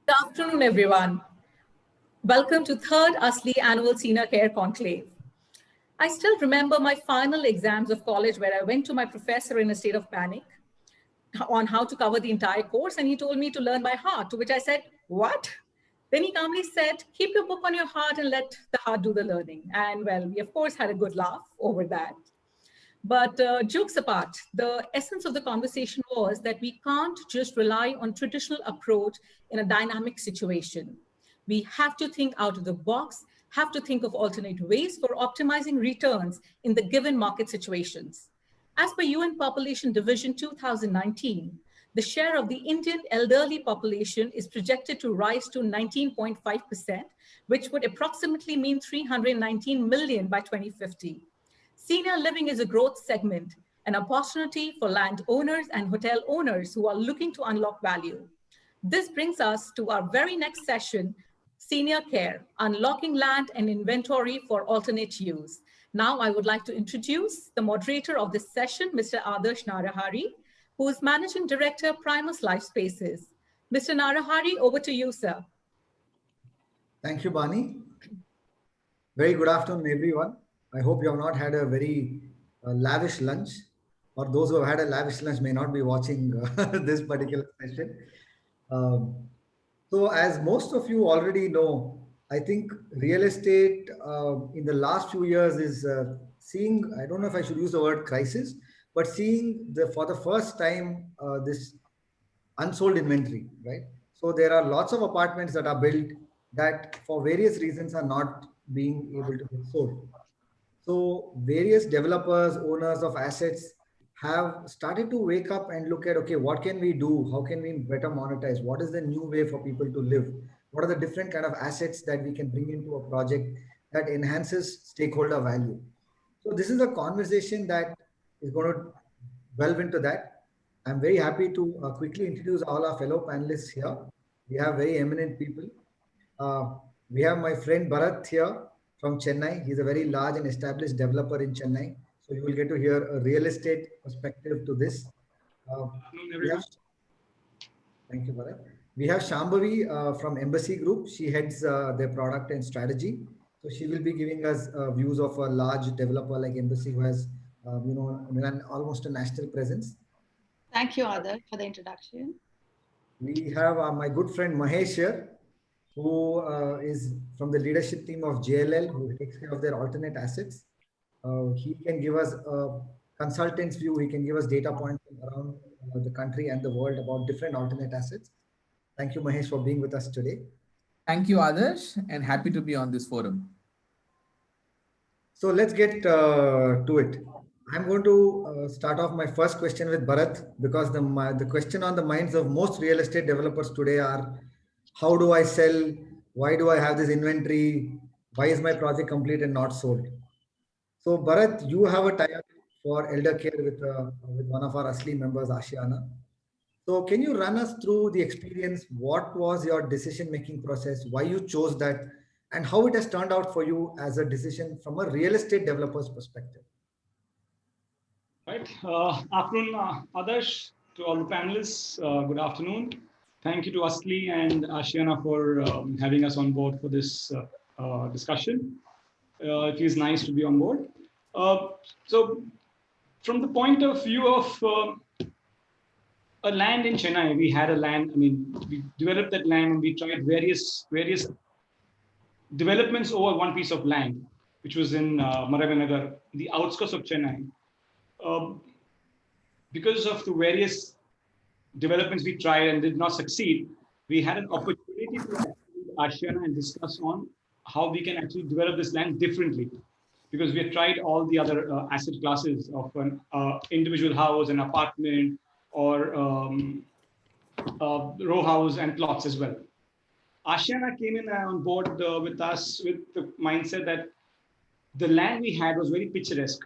Good afternoon, everyone. Welcome to third Asli Annual Senior Care Conclave. I still remember my final exams of college where I went to my professor in a state of panic on how to cover the entire course, and he told me to learn by heart, to which I said, "What?" Then he calmly said, "Keep your book on your heart and let the heart do the learning." And well, we of course had a good laugh over that. But jokes apart, the essence of the conversation was that we can't just rely on traditional approach in a dynamic situation. We have to think out of the box, have to think of alternate ways for optimizing returns in the given market situations. As per UN Population Division 2019, the share of the Indian elderly population is projected to rise to 19.5%, which would approximately mean 319 million by 2050. Senior living is a growth segment, an opportunity for landowners and hotel owners who are looking to unlock value. This brings us to our very next session, Senior Care, Unlocking Land and Inventory for Alternate Use. Now I would like to introduce the moderator of this session, Mr. Adarsh Narahari, who is Managing Director, Primus Life Spaces. Mr. Narahari, over to you, sir. Thank you, Bani. Very good afternoon, everyone. I hope you have not had a very lavish lunch, or those who have had a lavish lunch may not be watching this particular session. Um, so, as most of you already know, I think real estate in the last few years is seeing, I don't know if I should use the word crisis, but seeing for the first time this unsold inventory, right? So there are lots of apartments that are built that for various reasons are not being able to be sold. So various developers, owners of assets have started to wake up and look at, okay, what can we do? How can we better monetize? What is the new way for people to live? What are the different kind of assets that we can bring into a project that enhances stakeholder value? So this is a conversation that is going to delve into that. I'm very happy to quickly introduce all our fellow panelists here. We have very eminent people. Uh, we have my friend Bharat here from Chennai. He's a very large and established developer in Chennai. So you will get to hear a real estate perspective to this. Uh, we have, thank you, Bharat. We have Shambhavi from Embassy Group. She heads their product and strategy. So she will be giving us views of a large developer like Embassy who has, almost a national presence. Thank you, Adar, for the introduction. We have my good friend Mahesh here, who is from the leadership team of JLL, who takes care of their alternate assets. He can give us a consultant's view. He can give us data points around the country and the world about different alternate assets. Thank you, Mahesh, for being with us today. Thank you, Adarsh, and happy to be on this forum. So let's get to it. I'm going to start off my first question with Bharat because the question on the minds of most real estate developers today are, how do I sell? Why do I have this inventory? Why is my project complete and not sold? So Bharat, you have a tie-up for elder care with one of our Asli members, Ashiana. So can you run us through the experience? What was your decision-making process? Why you chose that? And how it has turned out for you as a decision from a real estate developer's perspective? Right. Afternoon, Adarsh, to all the panelists. Good afternoon. Thank you to Asli and Ashiana for having us on board for this discussion. It is nice to be on board. So, from the point of view of a land in Chennai, we had a land. I mean, we developed that land and we tried various developments over one piece of land, which was in Maravanagar, the outskirts of Chennai. Because of the various developments we tried and did not succeed, we had an opportunity to Ashiana and discuss on how we can actually develop this land differently. Because we had tried all the other asset classes of an individual house, an apartment, or row house and plots as well. Ashiana came in on board with us with the mindset that the land we had was very picturesque.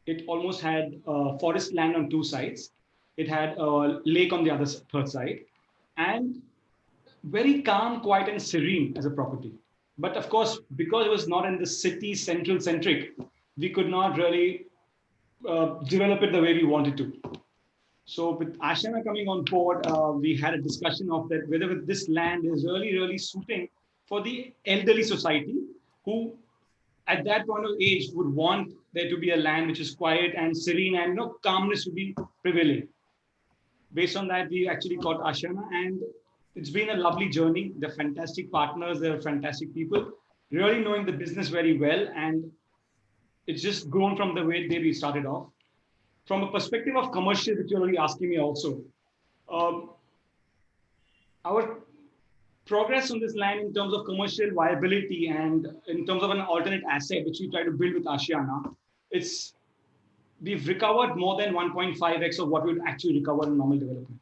It almost had forest land on two sides. It had a lake on the third side, and very calm, quiet, and serene as a property. But of course, because it was not in the city centric, we could not really develop it the way we wanted to. So with Ashiana coming on board, we had a discussion of that whether this land is really suiting for the elderly society who at that point of age would want there to be a land which is quiet and serene and calmness would be prevailing. Based on that, we actually got Ashiana, and it's been a lovely journey. They're fantastic partners, they're fantastic people, really knowing the business very well, and it's just grown from the way we started off. From a perspective of commercial, which you're already asking me also, our progress on this line in terms of commercial viability and in terms of an alternate asset, which we try to build with Ashiana, we've recovered more than 1.5x of what we would actually recover in normal development.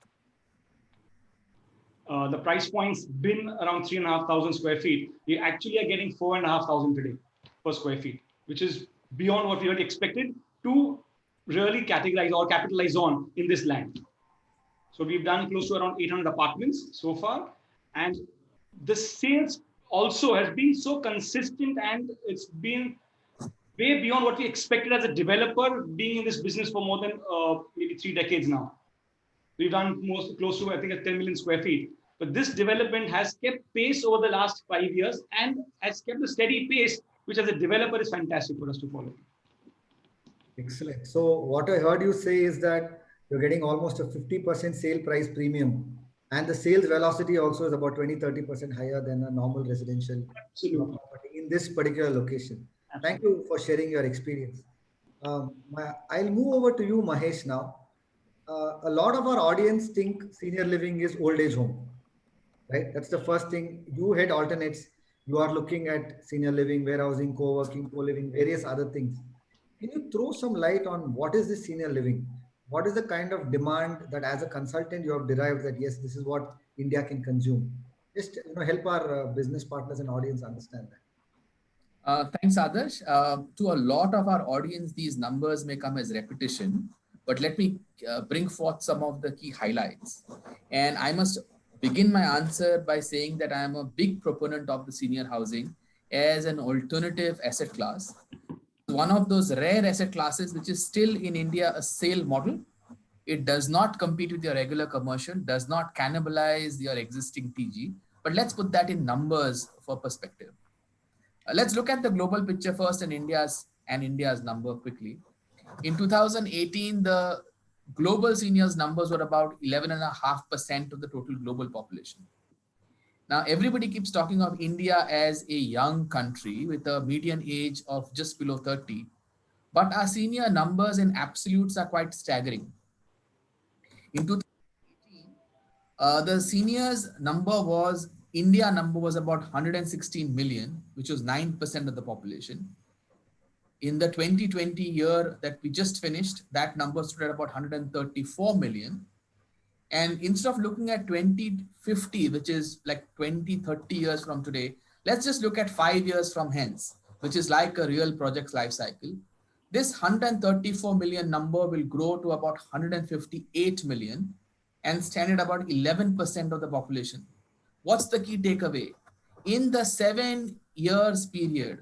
The price point's been around 3,500 square feet. We actually are getting 4,500 today per square feet, which is beyond what we had expected to really categorize or capitalize on in this land. So we've done close to around 800 apartments so far. And the sales also has been so consistent, and it's been way beyond what we expected as a developer being in this business for more than maybe 3 decades now. We've done close to, I think, 10 million square feet. But this development has kept pace over the last 5 years and has kept a steady pace, which as a developer is fantastic for us to follow. Excellent. So what I heard you say is that you're getting almost a 50% sale price premium, and the sales velocity also is about 20-30% higher than a normal residential property in this particular location. Absolutely. Thank you for sharing your experience. I'll move over to you, Mahesh, now. A lot of our audience think senior living is old age home, right? That's the first thing. You had alternates. You are looking at senior living, warehousing, co-working, co-living, various other things. Can you throw some light on what is this senior living? What is the kind of demand that as a consultant you have derived that, yes, this is what India can consume? Just help our business partners and audience understand that. Thanks, Adarsh. To a lot of our audience, these numbers may come as repetition, but let me bring forth some of the key highlights. And I must begin my answer by saying that I am a big proponent of the senior housing as an alternative asset class. One of those rare asset classes which is still in India a sale model. It does not compete with your regular commercial, does not cannibalize your existing TG, but let's put that in numbers for perspective. Let's look at the global picture first and India's number quickly. In 2018, the global seniors numbers were about 11.5% of the total global population. Now, everybody keeps talking of India as a young country with a median age of just below 30, but our senior numbers in absolutes are quite staggering. In 2018, the seniors India number was about 116 million, which was 9% of the population. In the 2020 year that we just finished, that number stood at about 134 million. And instead of looking at 2050, which is like 20-30 years from today, let's just look at 5 years from hence, which is like a real project's life cycle. This 134 million number will grow to about 158 million and stand at about 11% of the population. What's the key takeaway? In the 7 years period,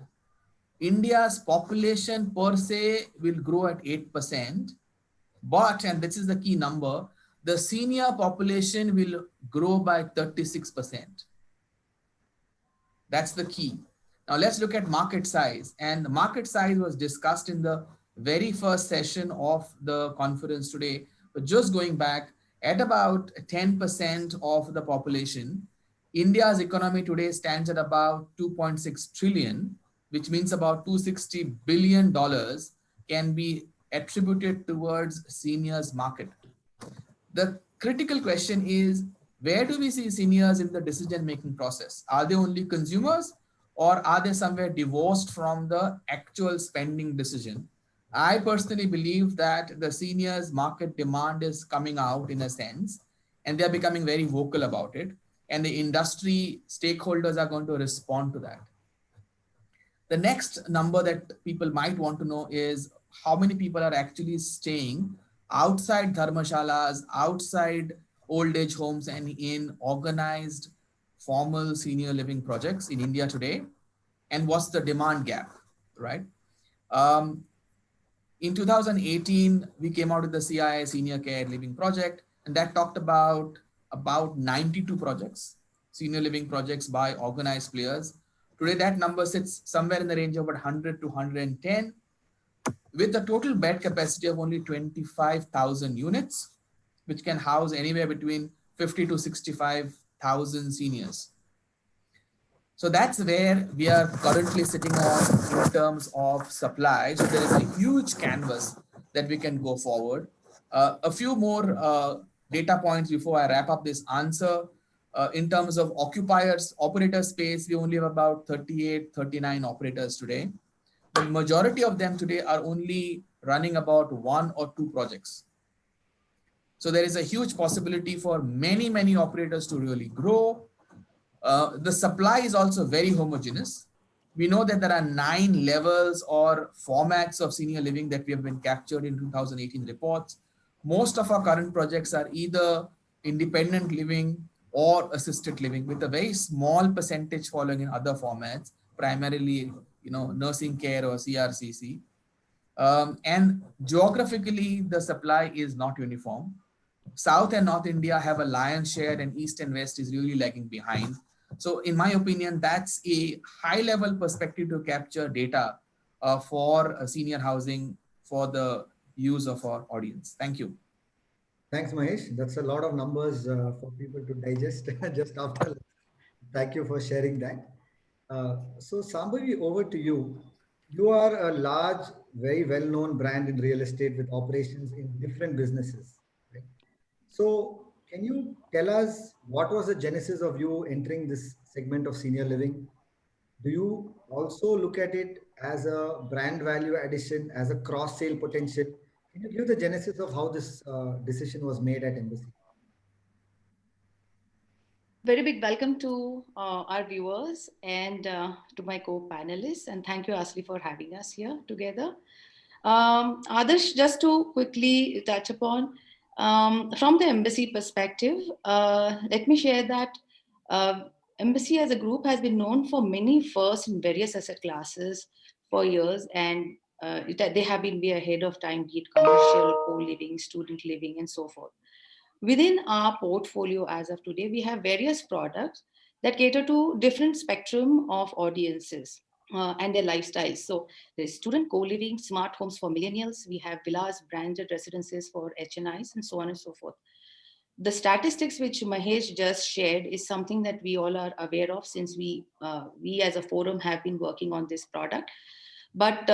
India's population per se will grow at 8%, but, and this is the key number, the senior population will grow by 36%. That's the key. Now let's look at market size. And the market size was discussed in the very first session of the conference today. But just going back, at about 10% of the population, India's economy today stands at about 2.6 trillion, which means about $260 billion can be attributed towards seniors market. The critical question is, where do we see seniors in the decision-making process? Are they only consumers, or are they somewhere divorced from the actual spending decision? I personally believe that the seniors market demand is coming out in a sense, and they're becoming very vocal about it. And the industry stakeholders are going to respond to that. The next number that people might want to know is how many people are actually staying outside dharmashalas, outside old age homes, and in organized formal senior living projects in India today, and what's the demand gap, right? In 2018, we came out with the CII Senior Care Living Project, and that talked about 92 projects, senior living projects by organized players. Today, that number sits somewhere in the range of about 100 to 110, with a total bed capacity of only 25,000 units, which can house anywhere between 50 to 65,000 seniors. So that's where we are currently sitting on in terms of supply. So there is a huge canvas that we can go forward. A few more data points before I wrap up this answer. In terms of operator space, we only have about 38, 39 operators today. The majority of them today are only running about 1 or 2 projects. So there is a huge possibility for many, many operators to really grow. The supply is also very homogeneous. We know that there are 9 levels or formats of senior living that we have been captured in 2018 reports. Most of our current projects are either independent living or assisted living, with a very small percentage following in other formats, primarily nursing care or CRCC. And geographically, the supply is not uniform. South and North India have a lion's share, and East and West is really lagging behind. So in my opinion, that's a high level perspective to capture data for senior housing for the use of our audience. Thank you. Thanks, Mahesh. That's a lot of numbers for people to digest just after. Thank you for sharing that. So Sambhavi, over to you. You are a large, very well-known brand in real estate with operations in different businesses. Right? So can you tell us what was the genesis of you entering this segment of senior living? Do you also look at it as a brand value addition, as a cross-sale potential? Can you give the genesis of how this decision was made at Embassy? Very big welcome to our viewers and to my co-panelists. And thank you, Asli, for having us here together. Adarsh, just to quickly touch upon, from the Embassy perspective, let me share that Embassy as a group has been known for many firsts in various asset classes for years, and they have been way ahead of time, be it commercial, co-living, student living, and so forth. Within our portfolio as of today, we have various products that cater to different spectrum of audiences and their lifestyles. So there's student co-living, smart homes for millennials. We have villas, branded residences for HNIs, and so on and so forth. The statistics which Mahesh just shared is something that we all are aware of, since we as a forum have been working on this product. But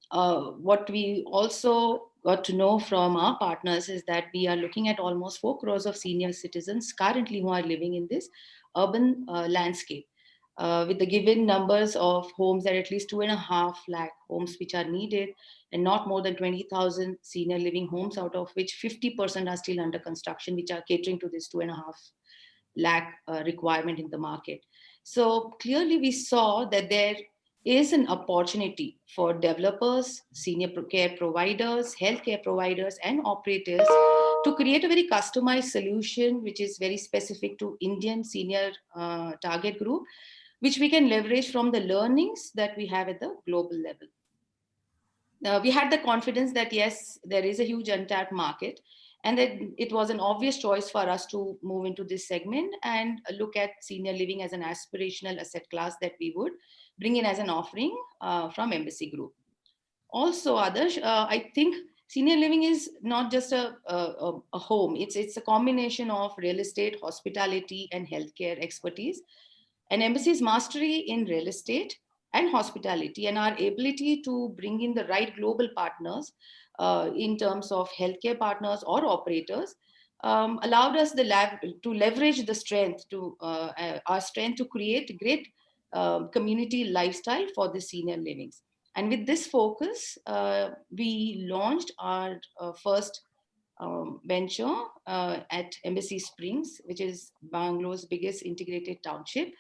what we also got to know from our partners is that we are looking at almost 4 crores of senior citizens currently who are living in this urban landscape. With the given numbers of homes, there are at least 2.5 lakh homes which are needed, and not more than 20,000 senior living homes, out of which 50% are still under construction, which are catering to this 2.5 lakh requirement in the market. So clearly we saw that there is an opportunity for developers, senior care providers, healthcare providers, and operators to create a very customized solution which is very specific to Indian senior target group, which we can leverage from the learnings that we have at the global level. We had the confidence that yes, there is a huge untapped market, and that it was an obvious choice for us to move into this segment and look at senior living as an aspirational asset class that we would bring in as an offering from Embassy Group. Also, Adarsh, I think senior living is not just a home. It's a combination of real estate, hospitality, and healthcare expertise. And Embassy's mastery in real estate and hospitality, and our ability to bring in the right global partners in terms of healthcare partners or operators allowed us to leverage the strength to our strength to create great community lifestyle for the senior livings. And with this focus, we launched our first venture at Embassy Springs, which is Bangalore's biggest integrated township,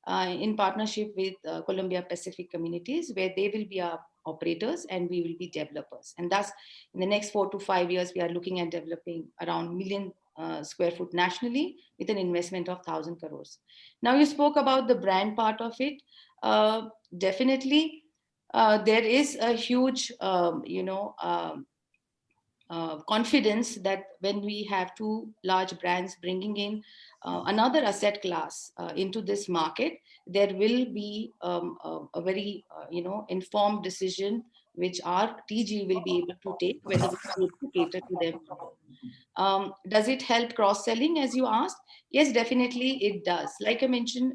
in partnership with Columbia Pacific Communities, where they will be our operators and we will be developers. And thus, in the next 4 to 5 years, we are looking at developing around 1 million square foot nationally with an investment of 1,000 crores. Now, you spoke about the brand part of it. Definitely, there is a huge, confidence that when we have two large brands bringing in another asset class into this market, there will be a very informed decision which our TG will be able to take whether we need to cater to them or not. Does it help cross-selling, as you asked? Yes, definitely it does. Like I mentioned,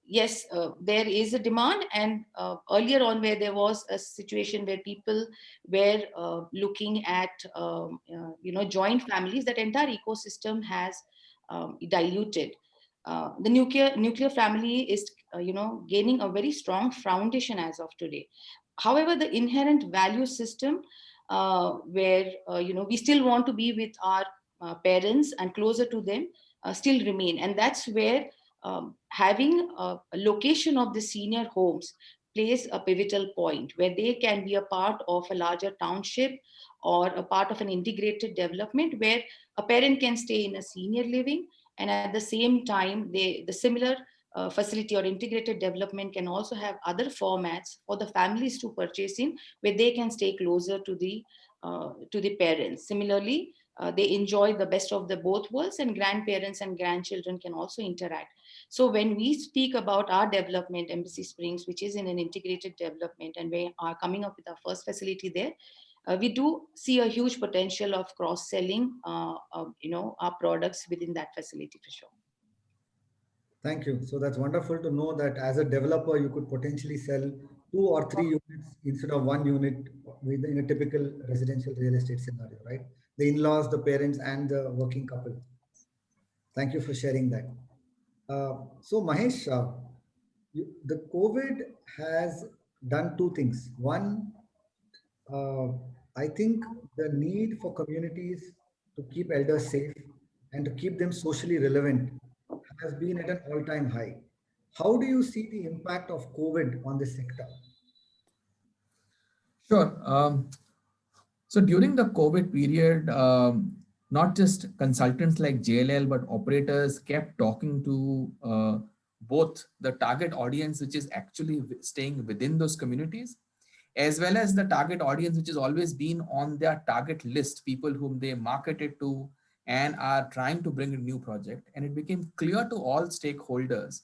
yes, there is a demand, and earlier on where there was a situation where people were looking at joint families, that entire ecosystem has diluted. The nuclear family is gaining a very strong foundation as of today. However, the inherent value system where we still want to be with our parents and closer to them still remain, and that's where having a location of the senior homes plays a pivotal point, where they can be a part of a larger township or a part of an integrated development where a parent can stay in a senior living, and at the same time the similar facility or integrated development can also have other formats for the families to purchase in, where they can stay closer to the parents. Similarly, they enjoy the best of the both worlds, and grandparents and grandchildren can also interact. So when we speak about our development, Embassy Springs, which is in an integrated development, and we are coming up with our first facility there, we do see a huge potential of cross-selling, our products within that facility for sure. Thank you. So that's wonderful to know that as a developer, you could potentially sell 2 or 3 units instead of 1 unit in a typical residential real estate scenario, right? The in-laws, the parents, and the working couple. Thank you for sharing that. So Mahesh, the COVID has done 2 things. One, I think the need for communities to keep elders safe and to keep them socially relevant has been at an all-time high. How do you see the impact of COVID on this sector? Sure. So during the COVID period, not just consultants like JLL, but operators kept talking to both the target audience, which is actually staying within those communities, as well as the target audience, which has always been on their target list, people whom they marketed to and are trying to bring a new project. And it became clear to all stakeholders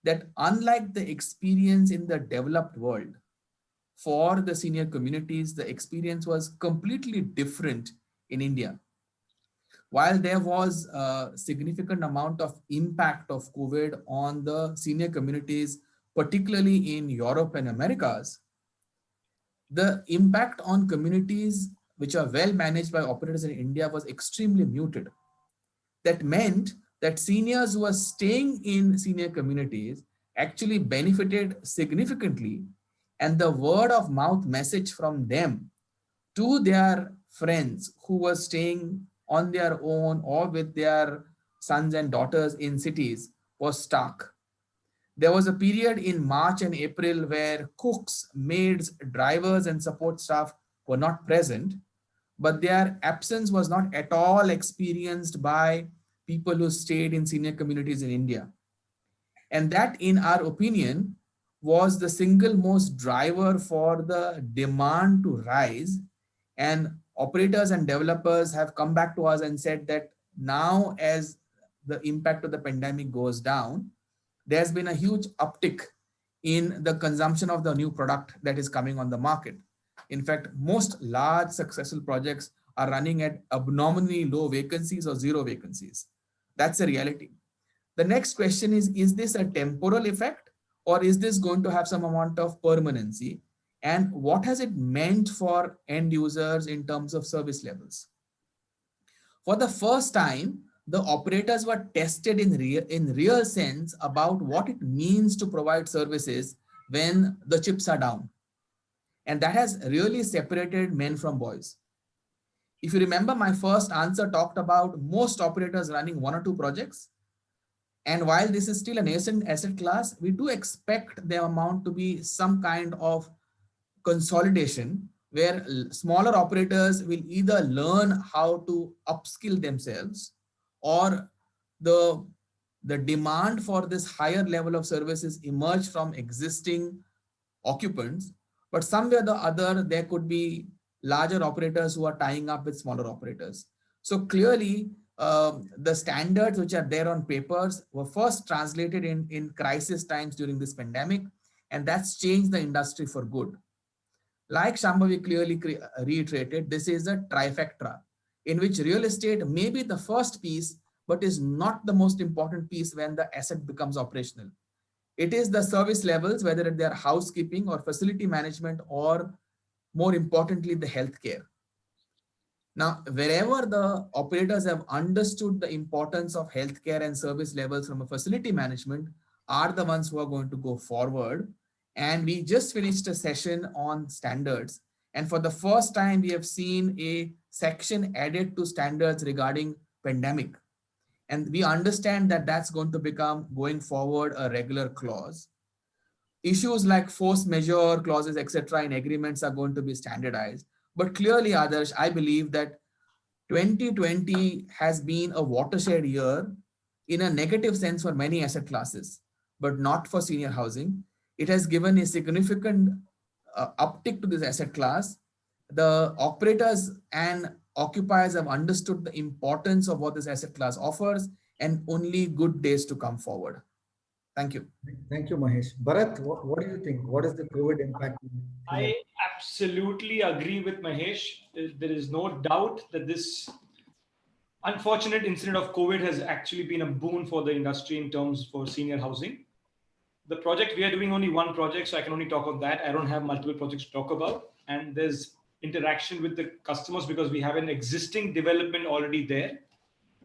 that unlike the experience in the developed world, for the senior communities, the experience was completely different in India. While there was a significant amount of impact of COVID on the senior communities, particularly in Europe and Americas, the impact on communities which are well managed by operators in India was extremely muted. That meant that seniors who were staying in senior communities actually benefited significantly, and the word of mouth message from them to their friends who were staying on their own or with their sons and daughters in cities was stark. There was a period in March and April where cooks, maids, drivers, and support staff were not present, but their absence was not at all experienced by people who stayed in senior communities in India. And that, in our opinion, was the single most driver for the demand to rise. And operators and developers have come back to us and said that now, as the impact of the pandemic goes down, there's been a huge uptick in the consumption of the new product that is coming on the market. In fact, most large successful projects are running at abnormally low vacancies or zero vacancies. That's a reality. The next question is this a temporal effect, or is this going to have some amount of permanency? And what has it meant for end users in terms of service levels? For the first time, the operators were tested in real sense about what it means to provide services when the chips are down. And that has really separated men from boys. If you remember, my first answer talked about most operators running 1 or 2 projects. And while this is still a nascent asset class, we do expect the amount to be some kind of consolidation where smaller operators will either learn how to upskill themselves, or the demand for this higher level of services emerge from existing occupants, but somewhere or the other, there could be larger operators who are tying up with smaller operators. So clearly, the standards which are there on papers were first translated in crisis times during this pandemic, and that's changed the industry for good. Like Shambhavi clearly reiterated, this is a trifecta in which real estate may be the first piece, but is not the most important piece when the asset becomes operational. It is the service levels, whether they are housekeeping or facility management, or more importantly, the healthcare. Now, wherever the operators have understood the importance of healthcare and service levels from a facility management are the ones who are going to go forward. And we just finished a session on standards. And for the first time, we have seen a section added to standards regarding pandemic. And we understand that that's going to become, going forward, a regular clause. Issues like force majeure clauses, etc., in agreements are going to be standardized. But clearly, Adarsh, I believe that 2020 has been a watershed year in a negative sense for many asset classes, but not for senior housing. It has given a significant uptick to this asset class. The operators and occupiers have understood the importance of what this asset class offers, and only good days to come forward. Thank you. Thank you, Mahesh. Bharat, what do you think? What is the COVID impact? I absolutely agree with Mahesh. There is no doubt that this unfortunate incident of COVID has actually been a boon for the industry in terms for senior housing. The project, we are doing only one project, so I can only talk on that. I don't have multiple projects to talk about. And there's interaction with the customers because we have an existing development already there.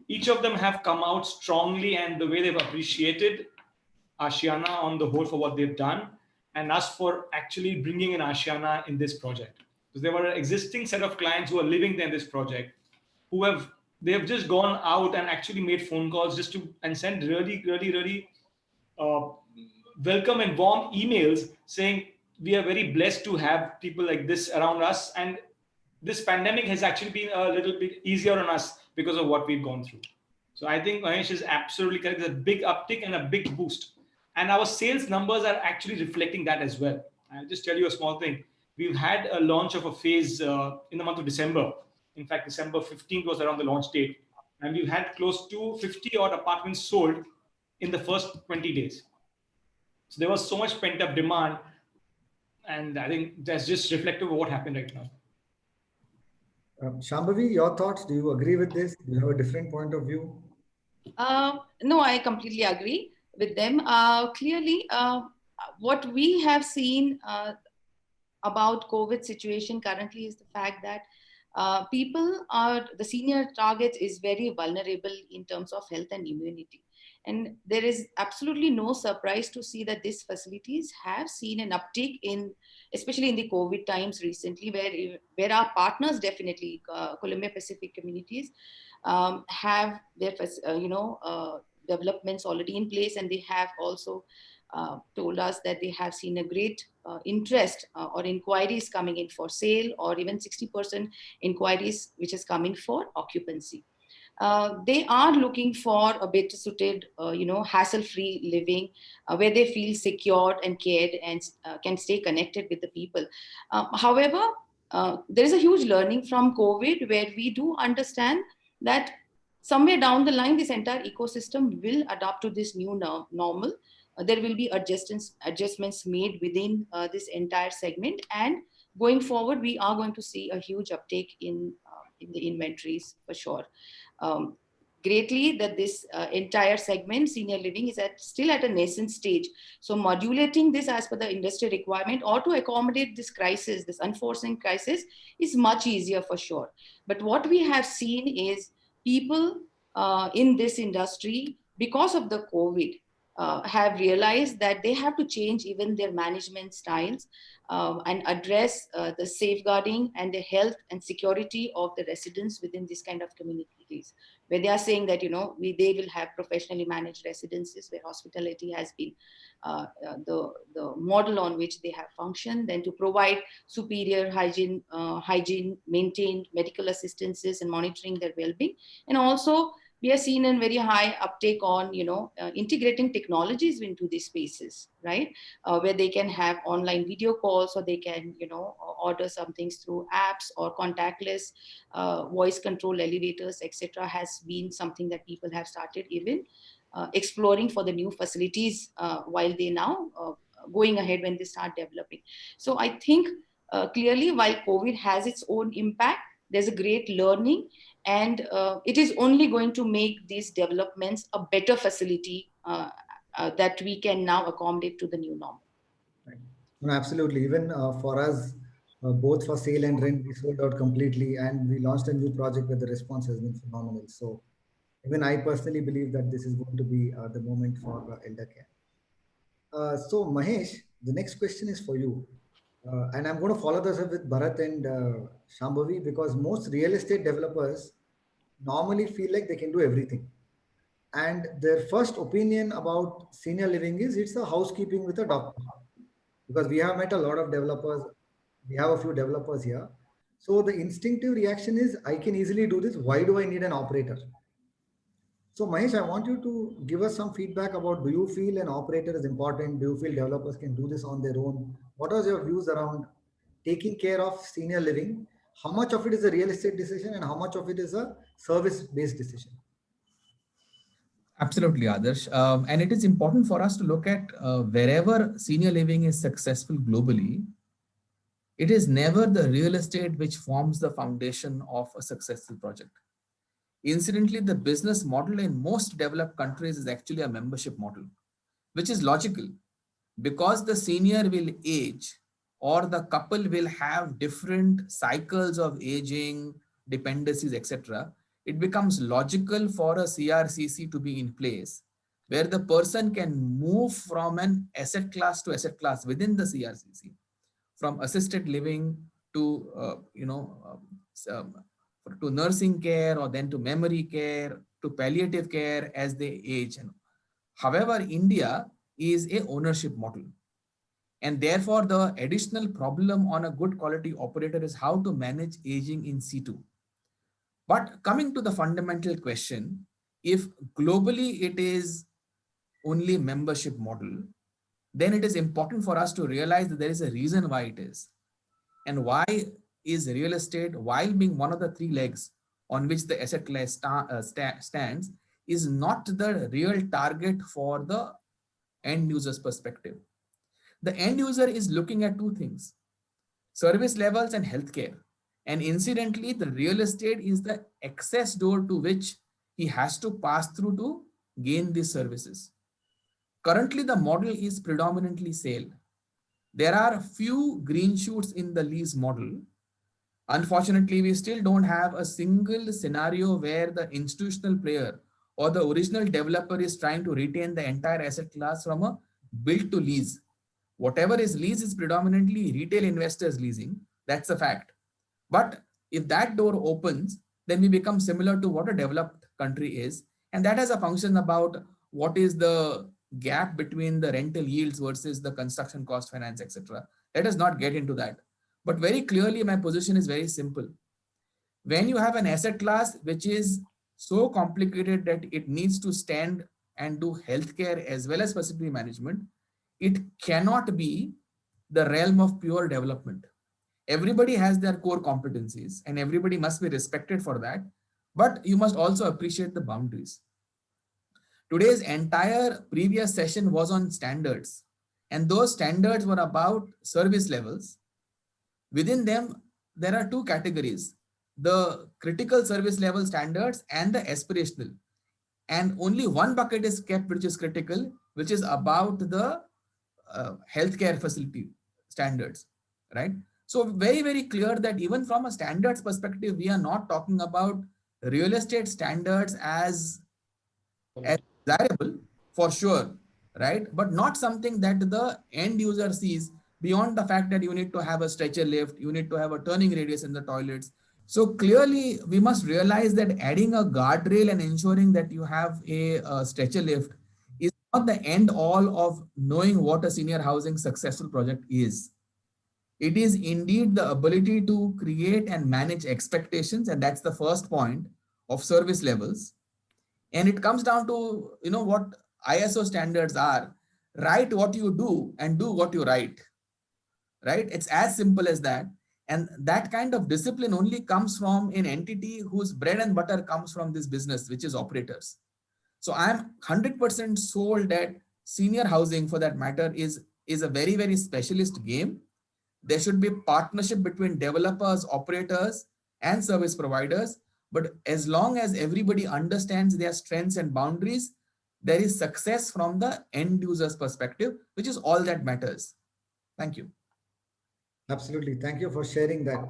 Each of them have come out strongly, and the way they've appreciated Ashiana on the whole for what they've done, and us for actually bringing in Ashiana in this project. Because there were an existing set of clients who are living there in this project, who have just gone out and actually made phone calls just to and send really welcome and warm emails saying we are very blessed to have people like this around us, and this pandemic has actually been a little bit easier on us because of what we've gone through. So I think Mahesh is absolutely correct. There's a big uptick and a big boost. And our sales numbers are actually reflecting that as well. I'll just tell you a small thing. We've had a launch of a phase in the month of December. In fact, December 15th was around the launch date. And we've had close to 50 odd apartments sold in the first 20 days. So there was so much pent up demand. And I think that's just reflective of what happened right now. Shambhavi, your thoughts? Do you agree with this? Do you have a different point of view? No, I completely agree with them. Clearly, what we have seen about COVID situation currently is the fact that the senior targets is very vulnerable in terms of health and immunity. And there is absolutely no surprise to see that these facilities have seen an uptick especially in the COVID times recently, where our partners definitely, Columbia Pacific Communities, have their, developments already in place, and they have also told us that they have seen a great interest or inquiries coming in for sale, or even 60% inquiries which is coming for occupancy. They are looking for a better suited, hassle-free living where they feel secured and cared and can stay connected with the people. However, there is a huge learning from COVID, where we do understand that somewhere down the line, this entire ecosystem will adapt to this new normal. There will be adjustments made within this entire segment, and going forward, we are going to see a huge uptake in the inventories for sure. Greatly that this entire segment, senior living, is still at a nascent stage. So modulating this as per the industry requirement, or to accommodate this crisis, this unforeseen crisis, is much easier for sure. But what we have seen is people in this industry, because of the COVID, have realized that they have to change even their management styles and address the safeguarding and the health and security of the residents within this kind of communities, where they are saying that, they will have professionally managed residences where hospitality has been the model on which they have functioned, then to provide superior hygiene, maintained medical assistances and monitoring their well-being, and also we are seeing a very high uptake on, integrating technologies into these spaces, right? Where they can have online video calls, or they can, order some things through apps or contactless voice control elevators, etc. has been something that people have started even exploring for the new facilities while they now going ahead when they start developing. So I think clearly, while COVID has its own impact, there's a great learning, and it is only going to make these developments a better facility that we can now accommodate to the new normal. Right. No, absolutely. Even for us, both for sale and rent, we sold out completely, and we launched a new project where the response has been phenomenal. So even I personally believe that this is going to be the moment for elder care. So Mahesh, the next question is for you. And I'm going to follow this up with Bharat and Shambhavi, because most real estate developers normally feel like they can do everything. And their first opinion about senior living is it's a housekeeping with a doctor. Because we have met a lot of developers, we have a few developers here. So the instinctive reaction is, I can easily do this. Why do I need an operator? So Mahesh, I want you to give us some feedback about, do you feel an operator is important? Do you feel developers can do this on their own? What are your views around taking care of senior living? How much of it is a real estate decision and how much of it is a service-based decision? Absolutely, Adarsh. And it is important for us to look at wherever senior living is successful globally, it is never the real estate which forms the foundation of a successful project. Incidentally, the business model in most developed countries is actually a membership model, which is logical because the senior will age or the couple will have different cycles of aging, dependencies, etc. It becomes logical for a CRCC to be in place where the person can move from an asset class to asset class within the CRCC, from assisted living to, to nursing care, or then to memory care, to palliative care as they age. However, India is a ownership model. And therefore, the additional problem on a good quality operator is how to manage aging in situ. But coming to the fundamental question, if globally it is only membership model, then it is important for us to realize that there is a reason why it is. And why is real estate, while being one of the three legs on which the asset class stands, is not the real target for the end user's perspective. The end user is looking at two things: service levels and healthcare. And incidentally, the real estate is the access door to which he has to pass through to gain these services. Currently, the model is predominantly sale. There are few green shoots in the lease model. Unfortunately, we still don't have a single scenario where the institutional player or the original developer is trying to retain the entire asset class from a build to lease. Whatever is lease is predominantly retail investors leasing. That's a fact. But if that door opens, then we become similar to what a developed country is. And that has a function about what is the gap between the rental yields versus the construction cost finance, etc. Let us not get into that. But very clearly, my position is very simple. When you have an asset class which is so complicated that it needs to stand and do healthcare as well as facility management, it cannot be the realm of pure development. Everybody has their core competencies and everybody must be respected for that. But you must also appreciate the boundaries. Today's entire previous session was on standards, and those standards were about service levels. Within them, there are two categories: the critical service level standards and the aspirational. And only one bucket is kept, which is critical, which is about the healthcare facility standards, right? So very, very clear that even from a standards perspective, we are not talking about real estate standards as desirable for sure, right? But not something that the end user sees beyond the fact that you need to have a stretcher lift, you need to have a turning radius in the toilets. So clearly we must realize that adding a guardrail and ensuring that you have a stretcher lift is not the end all of knowing what a senior housing successful project is. It is indeed the ability to create and manage expectations, and that's the first point of service levels. And it comes down to, what ISO standards are. Write what you do and do what you write, right? It's as simple as that. And that kind of discipline only comes from an entity whose bread and butter comes from this business, which is operators. So I'm 100% sold that senior housing, for that matter, is a very, very specialist game. There should be partnership between developers, operators, and service providers. But as long as everybody understands their strengths and boundaries, there is success from the end user's perspective, which is all that matters. Thank you. Absolutely. Thank you for sharing that.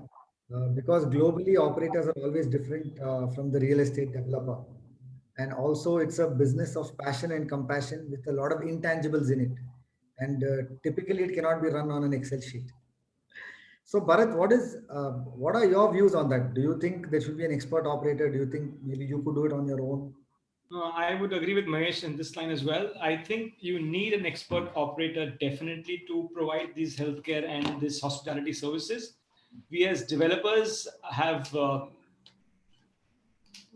Because globally, operators are always different from the real estate developer. And also, it's a business of passion and compassion with a lot of intangibles in it. And typically, it cannot be run on an Excel sheet. So, Bharat, what are your views on that? Do you think there should be an expert operator? Do you think maybe you could do it on your own? I would agree with Mahesh in this line as well. I think you need an expert operator definitely to provide these healthcare and this hospitality services. We as developers have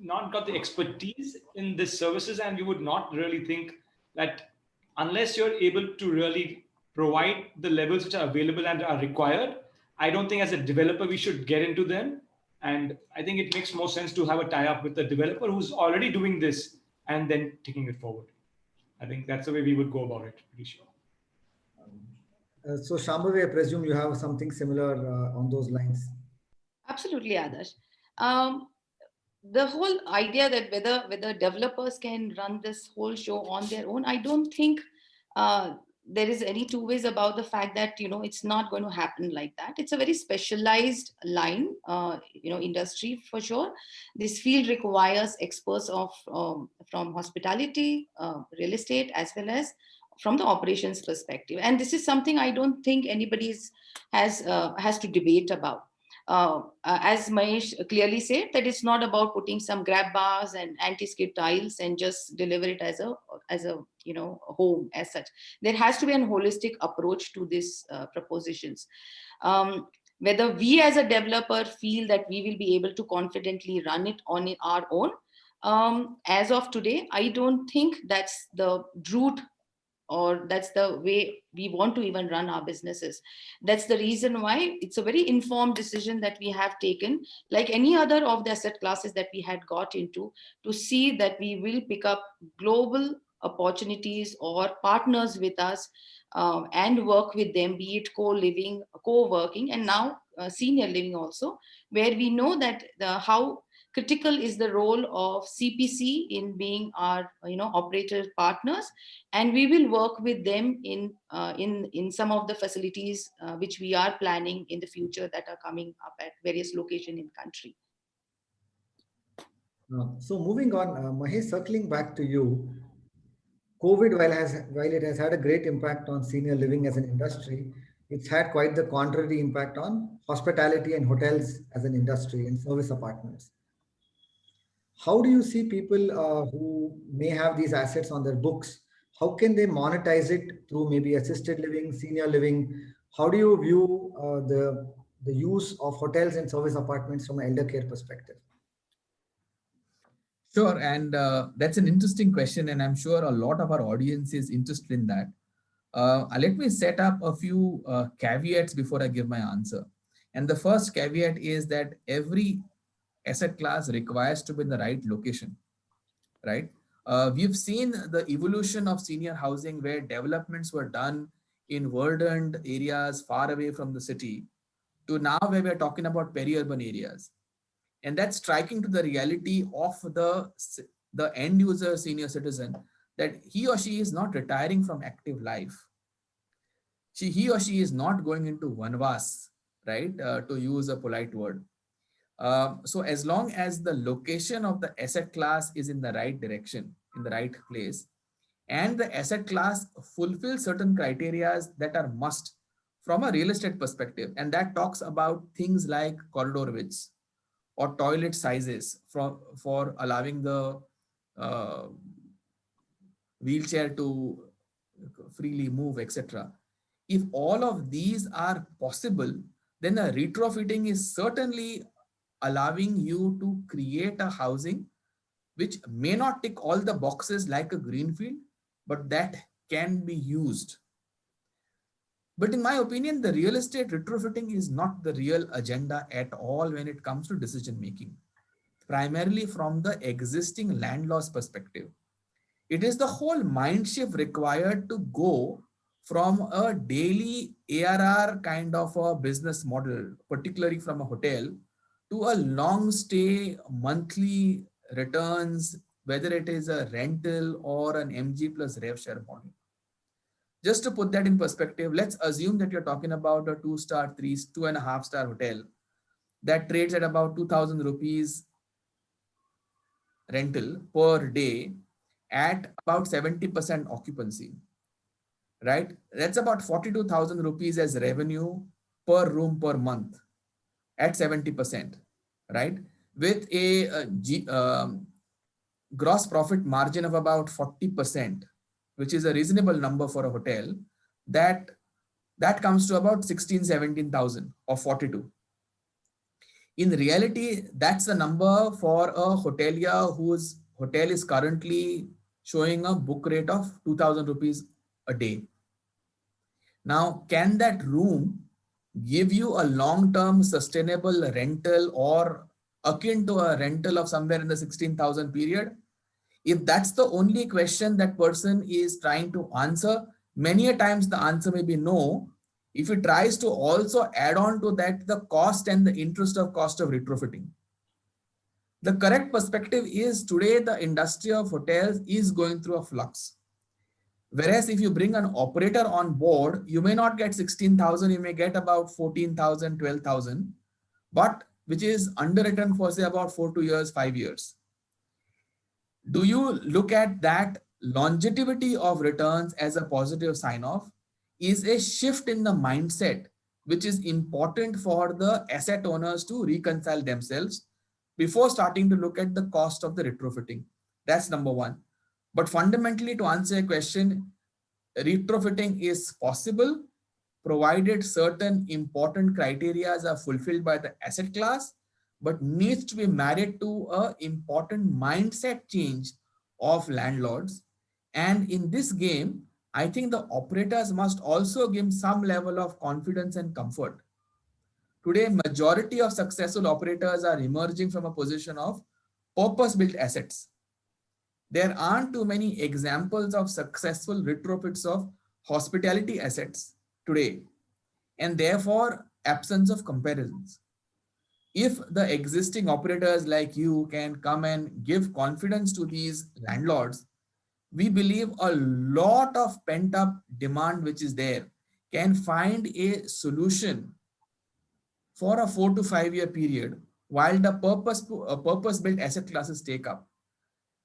not got the expertise in these services, and you would not really think that unless you're able to really provide the levels which are available and are required, I don't think as a developer we should get into them. And I think it makes more sense to have a tie-up with the developer who's already doing this and then taking it forward. I think that's the way we would go about it, pretty sure. So, Shambhavi, I presume you have something similar on those lines. Absolutely, Adarsh. The whole idea that whether developers can run this whole show on their own, I don't think there is any two ways about the fact that it's not going to happen like that. It's a very specialized line, industry for sure. This field requires experts of from hospitality, real estate, as well as from the operations perspective. And this is something I don't think anybody has to debate about. As Mahesh clearly said, that it's not about putting some grab bars and anti-skid tiles and just deliver it as a home as such. There has to be a holistic approach to these propositions. Whether we as a developer feel that we will be able to confidently run it on our own, as of today, I don't think that's the route or that's the way we want to even run our businesses. That's the reason why it's a very informed decision that we have taken, like any other of the asset classes that we had got into, to see that we will pick up global opportunities or partners with us and work with them, be it co-living, co-working, and now senior living also, where we know that how critical is the role of CPC in being our operator partners, and we will work with them in some of the facilities which we are planning in the future that are coming up at various locations in country. So moving on, Mahesh, circling back to you, COVID, while it has had a great impact on senior living as an industry, it's had quite the contrary impact on hospitality and hotels as an industry and service apartments. How do you see people who may have these assets on their books? How can they monetize it through maybe assisted living, senior living? How do you view the use of hotels and service apartments from an elder care perspective? Sure, and that's an interesting question, and I'm sure a lot of our audience is interested in that. Let me set up a few caveats before I give my answer. And the first caveat is that every asset class requires to be in the right location, right? We've seen the evolution of senior housing where developments were done in verdant areas far away from the city to now where we're talking about peri-urban areas. And that's striking to the reality of the end user senior citizen, that he or she is not retiring from active life. He or she is not going into vanvas, right? To use a polite word. So as long as the location of the asset class is in the right direction, in the right place, and the asset class fulfills certain criteria that are must from a real estate perspective, and that talks about things like corridor widths or toilet sizes for allowing the wheelchair to freely move, etc. If all of these are possible, then a retrofitting is certainly allowing you to create a housing which may not tick all the boxes like a greenfield, but that can be used. But in my opinion, the real estate retrofitting is not the real agenda at all when it comes to decision making, primarily from the existing landlord's perspective. It is the whole mind shift required to go from a daily ARR kind of a business model, particularly from a hotel, to a long stay monthly returns, whether it is a rental or an MG plus rev share model. Just to put that in perspective, let's assume that you're talking about a 2-star, 2.5-star hotel that trades at about 2,000 rupees rental per day at about 70% occupancy, right? That's about 42,000 rupees as revenue per room per month at 70%, right? With a gross profit margin of about 40%, which is a reasonable number for a hotel, that comes to about 16,000-17,000 or 42. In reality, that's the number for a hotelier whose hotel is currently showing a book rate of 2,000 rupees a day. Now, can that room give you a long-term sustainable rental or akin to a rental of somewhere in the 16,000 period? If that's the only question that person is trying to answer, many a times the answer may be no. If he tries to also add on to that the cost and the interest of cost of retrofitting. The correct perspective is today the industry of hotels is going through a flux. Whereas if you bring an operator on board, you may not get 16,000, you may get about 14,000, 12,000, but which is underwritten for say about 5 years. Do you look at that longevity of returns as a positive sign off? Is a shift in the mindset, which is important for the asset owners to reconcile themselves before starting to look at the cost of the retrofitting. That's number one. But fundamentally, to answer your question, retrofitting is possible provided certain important criteria are fulfilled by the asset class, but needs to be married to an important mindset change of landlords. And in this game, I think the operators must also give some level of confidence and comfort. Today, majority of successful operators are emerging from a position of purpose-built assets. There aren't too many examples of successful retrofits of hospitality assets today, and therefore absence of comparisons. If the existing operators like you can come and give confidence to these landlords, we believe a lot of pent-up demand which is there can find a solution for a 4 to 5 year period while the purpose-built asset classes take up.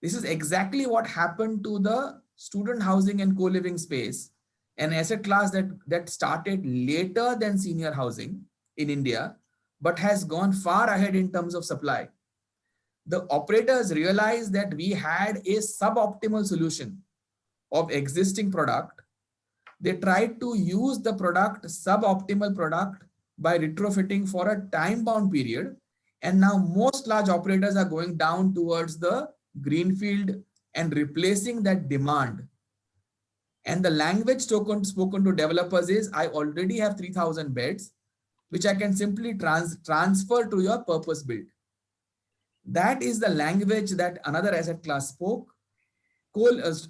This is exactly what happened to the student housing and co-living space, an asset class that started later than senior housing in India, but has gone far ahead in terms of supply. The operators realized that we had a suboptimal solution of existing product. They tried to use the product, suboptimal product, by retrofitting for a time-bound period. And now most large operators are going down towards the greenfield and replacing that demand. And the language spoken to developers is, I already have 3,000 beds, which I can simply transfer to your purpose build. That is the language that another asset class spoke.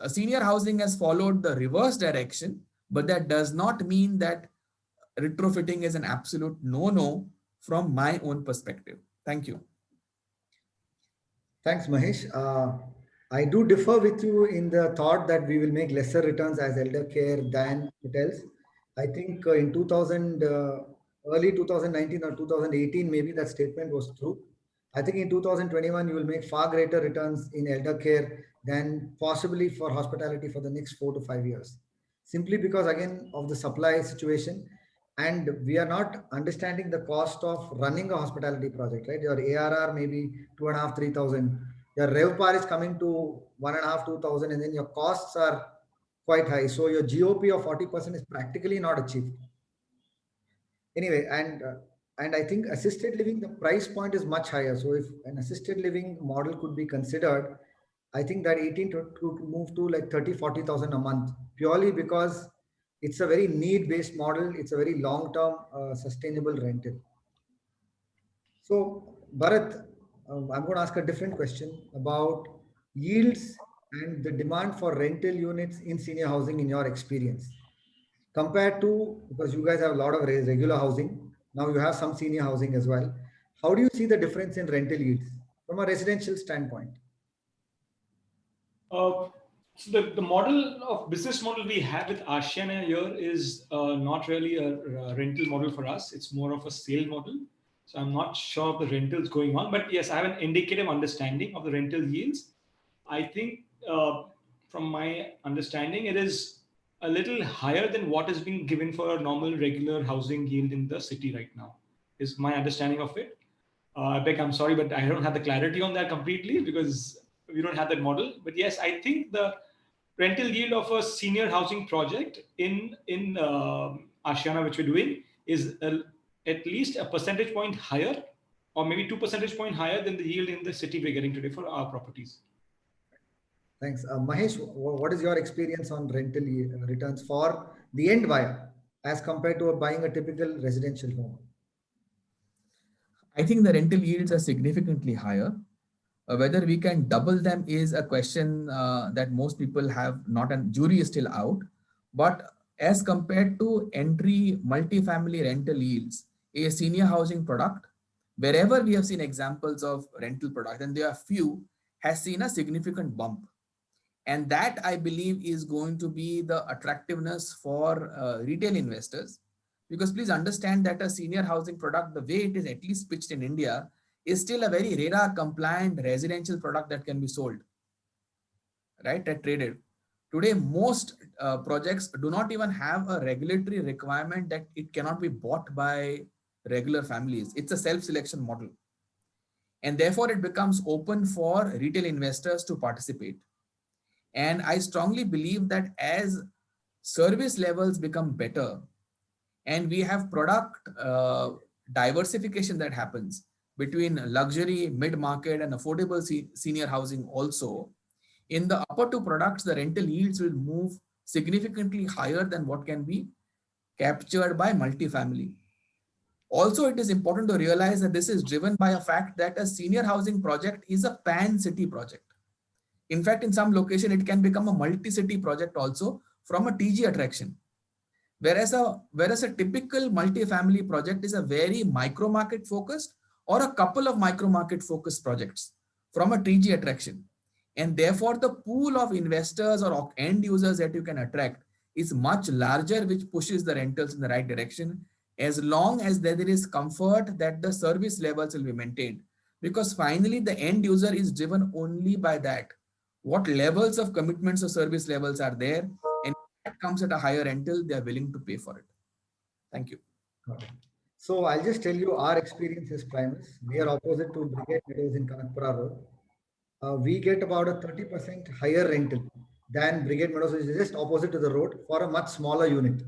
Senior housing has followed the reverse direction, but that does not mean that retrofitting is an absolute no-no from my own perspective. Thank you. Thanks, Mahesh. I do differ with you in the thought that we will make lesser returns as elder care than hotels. I think in early 2019 or 2018, maybe that statement was true. I think in 2021, you will make far greater returns in elder care than possibly for hospitality for the next 4 to 5 years. Simply because, again, of the supply situation. And we are not understanding the cost of running a hospitality project, right? Your ARR maybe 2,500, 3,000. Your RevPAR is coming to 1,500, 2,000, and then your costs are quite high. So your GOP of 40% is practically not achieved. Anyway, and I think assisted living, the price point is much higher. So if an assisted living model could be considered, I think that 18 to move to like 30, 40,000 a month, purely because it's a very need-based model. It's a very long-term sustainable rental. So, Bharat, I'm going to ask a different question about yields and the demand for rental units in senior housing in your experience. Compared to, because you guys have a lot of regular housing, now you have some senior housing as well. How do you see the difference in rental yields from a residential standpoint? So the model of business model we have with Ashiana here is not really a rental model for us. It's more of a sale model. So I'm not sure of the rentals going on, but yes, I have an indicative understanding of the rental yields. I think from my understanding, it is a little higher than what is being given for a normal regular housing yield in the city right now, is my understanding of it. Beck, I'm sorry, but I don't have the clarity on that completely because we don't have that model. But yes, I think the rental yield of a senior housing project in Ashiana, which we're doing, is at least a percentage point higher, or maybe 2 percentage point higher than the yield in the city we're getting today for our properties. Thanks. Mahesh, what is your experience on rental returns for the end buyer as compared to buying a typical residential home? I think the rental yields are significantly higher. Whether we can double them is a question that most people have not, and jury is still out. But as compared to entry multifamily rental yields, a senior housing product, wherever we have seen examples of rental product, and there are few, has seen a significant bump. And that, I believe, is going to be the attractiveness for retail investors. Because please understand that a senior housing product, the way it is at least pitched in India, is still a very RERA compliant residential product that can be sold, right, at traded. Today, most projects do not even have a regulatory requirement that it cannot be bought by regular families. It's a self-selection model. And therefore, it becomes open for retail investors to participate. And I strongly believe that as service levels become better and we have product diversification that happens between luxury, mid-market and affordable senior housing also, in the upper two products, the rental yields will move significantly higher than what can be captured by multifamily. Also, it is important to realize that this is driven by a fact that a senior housing project is a pan-city project. In fact, in some location, it can become a multi-city project also from a TG attraction. Whereas a typical multi-family project is a very micro-market focused or a couple of micro-market focused projects from a TG attraction. And therefore, the pool of investors or end users that you can attract is much larger, which pushes the rentals in the right direction, as long as there is comfort that the service levels will be maintained. Because finally, the end user is driven only by that. What levels of commitments or service levels are there, and that comes at a higher rental, they are willing to pay for it. Thank you. Okay. So I'll just tell you our experience is Primus. We are opposite to Brigade Meadows in Kanakpura Road. We get about a 30% higher rental than Brigade Meadows, which is just opposite to the road for a much smaller unit.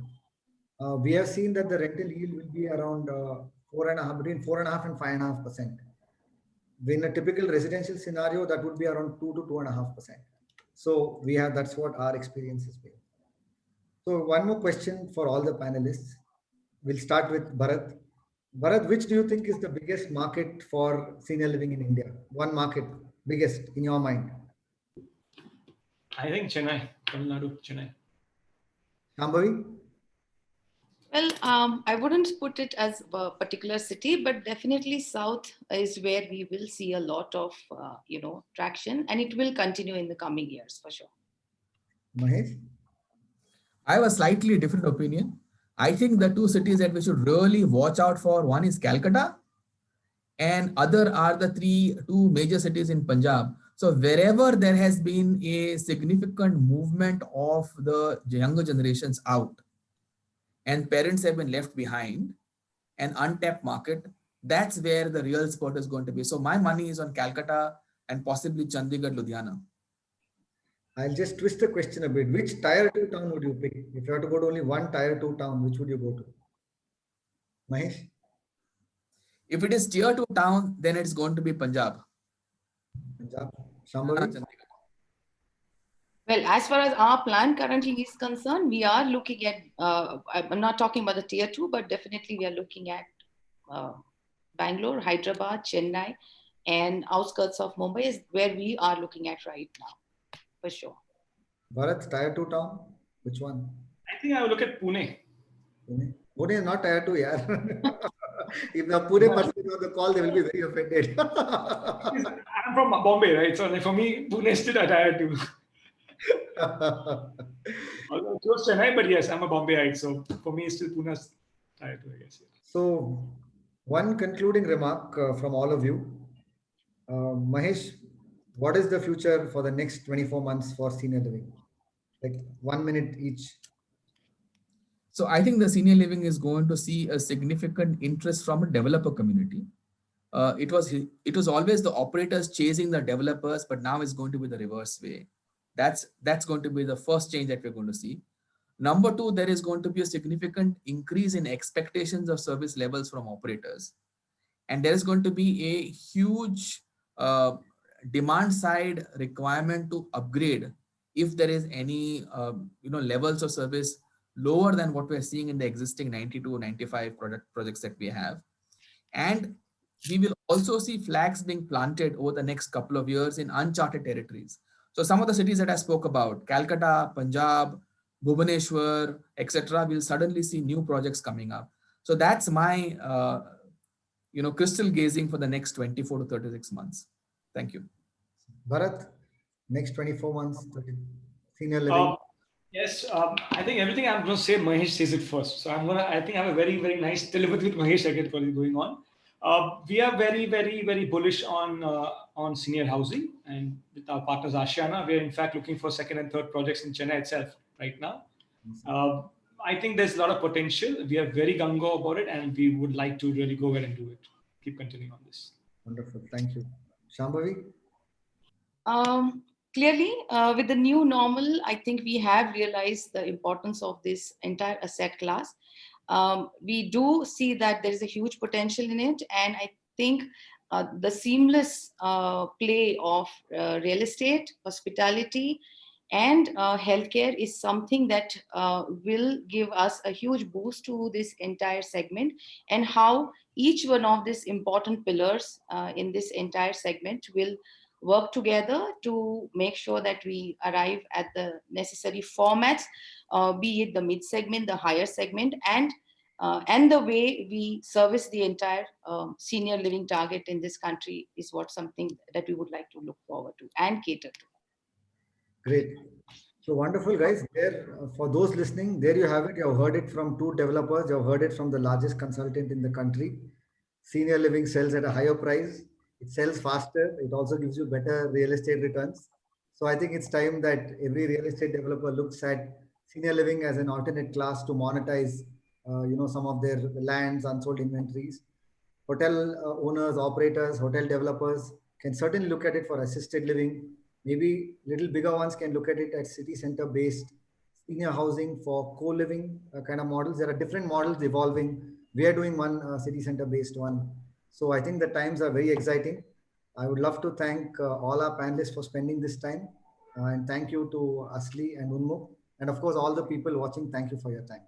We have seen that the rental yield will be around 4.5, between 4.5 and 5.5%. In a typical residential scenario, that would be around 2 to 2.5%. So that's what our experience has been. So one more question for all the panelists. We'll start with Bharat. Bharat, which do you think is the biggest market for senior living in India? One market, biggest in your mind? I think Chennai, Tamil Nadu, Chennai. Shambhavi? Well, I wouldn't put it as a particular city, but definitely South is where we will see a lot of, traction, and it will continue in the coming years for sure. Mahesh? I have a slightly different opinion. I think the two cities that we should really watch out for, one is Calcutta and other are the two major cities in Punjab. So wherever there has been a significant movement of the younger generations out and parents have been left behind, an untapped market, that's where the real spurt is going to be. So my money is on Calcutta and possibly Chandigarh, Ludhiana. I'll just twist the question a bit. Which tier 2 town would you pick? If you have to go to only one tier 2 town, which would you go to? Mahesh? If it is tier 2 town, then it's going to be Punjab. Punjab. Shambhavi? Well, as far as our plan currently is concerned, we are looking at, I'm not talking about the tier 2, but definitely we are looking at Bangalore, Hyderabad, Chennai, and outskirts of Mumbai is where we are looking at right now, for sure. Bharat, tier 2 town? Which one? I think I will look at Pune. Pune? Pune is not tier 2, yeah. If the Pune person is on the call, they will be very offended. I'm from Bombay, right? So like for me, Pune is still a tier 2. Although close Chennai, but yes, I'm a Bombayite, so for me, still Pune's tier 2, I guess. Yeah. So, one concluding remark from all of you. Mahesh, what is the future for the next 24 months for senior living? Like 1 minute each. So I think the senior living is going to see a significant interest from a developer community. It was always the operators chasing the developers, but now it's going to be the reverse way. That's going to be the first change that we're going to see. Number two, there is going to be a significant increase in expectations of service levels from operators. And there is going to be a huge demand side requirement to upgrade if there is any levels of service lower than what we're seeing in the existing 90 to 95 projects that we have. And we will also see flags being planted over the next couple of years in uncharted territories. So some of the cities that I spoke about, Calcutta, Punjab, Bhubaneswar, etc., will suddenly see new projects coming up. So that's my crystal gazing for the next 24 to 36 months. Thank you. Bharat, next 24 months, senior living. Yes, I think everything I'm going to say, Mahesh says it first. So I think I have a very, very nice telepathy with Mahesh again for going on. We are very, very, very bullish on senior housing, and with our partners Ashiana, we are in fact looking for second and third projects in Chennai itself right now. I think there's a lot of potential. We are very gung-ho about it, and we would like to really go ahead and do it. Keep continuing on this. Wonderful. Thank you. Shambhavi? Clearly, with the new normal, I think we have realized the importance of this entire asset class. We do see that there is a huge potential in it, and I think the seamless play of real estate, hospitality, and healthcare is something that will give us a huge boost to this entire segment, and how each one of these important pillars in this entire segment will work together to make sure that we arrive at the necessary formats, be it the mid segment, the higher segment, and the way we service the entire senior living target in this country is something that we would like to look forward to and cater to. Great. So wonderful, guys. There, for those listening, there you have it. You have heard it from two developers. You have heard it from the largest consultant in the country. Senior living sells at a higher price. It sells faster. It also gives you better real estate returns. So I think it's time that every real estate developer looks at senior living as an alternate class to monetize, some of their lands, unsold inventories. Hotel owners, operators, hotel developers can certainly look at it for assisted living. Maybe little bigger ones can look at it at city center based senior housing for co-living kind of models. There are different models evolving. We are doing one city center based one. So I think the times are very exciting. I would love to thank all our panelists for spending this time. And thank you to Asli and Unmukh. And of course, all the people watching, thank you for your time.